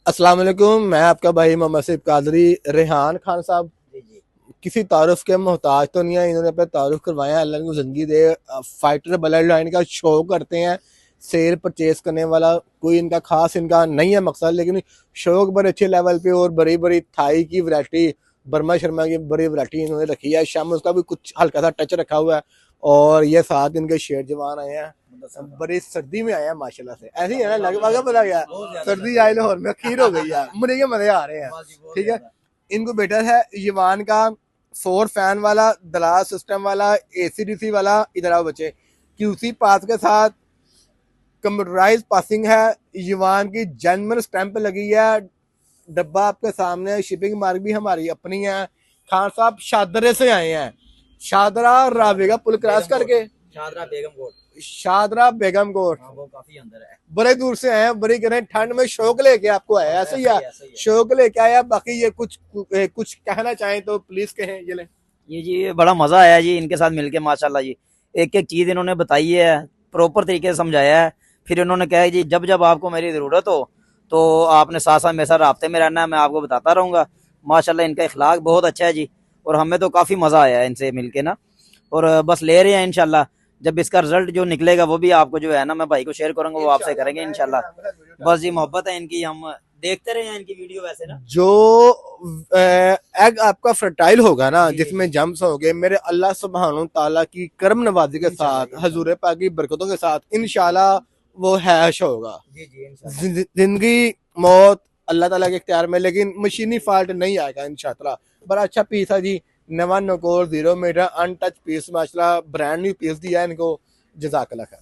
अस्सलाम वालेकुम। मैं आपका भाई मोहम्मद सिफ कादरी। रेहान खान साहब जी जी। किसी तारुफ के मोहताज तो नहीं है, इन्होंने अपना तारुफ करवाया, अल्लाह को जिंदगी दे। फाइटर ब्लड लाइन का शो करते हैं, सेल परचेज करने वाला कोई इनका खास इनका नहीं है मकसद, लेकिन शौक बड़े अच्छे लेवल पे और बड़ी बड़ी थाई की वैरायटी, बर्मा शर्मा की बड़ी वैरायटी इन्होंने रखी है। शाम उसका भी कुछ हल्का सा टच रखा हुआ है। और ये साथ इनके शेर जवान आए हैं, बड़ी सर्दी में आए हैं माशाल्लाह से। ऐसे ही है ना, लग भागा पता गया सर्दी आई लाहौर में खीर हो गई है, मुझे ये मजे आ रहे हैं। ठीक है, इनको बेटर है यवान का 4 फैन वाला दलाल सिस्टम वाला एसीडीसी वाला। इधर आओ बच्चे, क्यूसी पास के साथ कंप्यूटराइज पासिंग है। यवान की जनमन स्टैंप लगी है, डब्बा आपके सामने है। शिपिंग मार्क भी हमारी अपनी है। खान साहब शादरे से आए हैं, शादरा रावेगा पुल क्रॉस करके। शादरा बेगम कोट। शादरा बेगम कोट, हाँ, वो काफी अंदर है। बड़े दूर से आए हैं, बड़ी करें ठंड में शौक लेके आपको आए, ऐसे ही है, ऐसा ही है। शौक लेके आया। बाकी ये कुछ कहना चाहें तो प्लीज कहें। ये ले। ये बड़ा मजा आया जी इनके साथ मिलके, माशाल्लाह जी। एक एक चीज इन्होंने बताई है, प्रॉपर तरीके से समझाया है। फिर इन्होंने कहा है जी जब जब आपको मेरी जरूरत हो तो आपने साथ साथ मेरे साथ राब्ते में रहना है, मैं आपको बताता रहूंगा। माशाल्लाह इनका इखलाक बहुत अच्छा है जी। और हमें तो काफी मजा आया है इनसे मिलके ना। और बस ले रहे हैं इंशाल्लाह। जब इसका रिजल्ट जो निकलेगा वो भी आपको जो है ना, मैं भाई को शेयर करूंगा, वो आपसे करेंगे इंशाल्लाह। बस जी मोहब्बत है इनकी, हम देखते रहे हैं इनकी वीडियो वैसे ना। जो एग आपका फर्टाइल होगा ना, जी जी जिसमें जी। जम्स होंगे, मेरे अल्लाह सुब्हानो ताला की करम नवाजी के इंशाल्लाह साथ, इंशाल्लाह। हजूर पाक की बरकतों के साथ इंशाल्लाह वो हैश होगा। जी जी इंशाल्लाह। जिंदगी मौत अल्लाह ताला के इख्तियार में, लेकिन मशीनी फॉल्ट नहीं आएगा इंशाल्लाह। बड़ा अच्छा पीस है जी, नवा नकोर 0 मीटर अनटच पीस, माशाल्लाह ब्रांड न्यू पीस दिया है इनको। जजाकल्लाह खैर।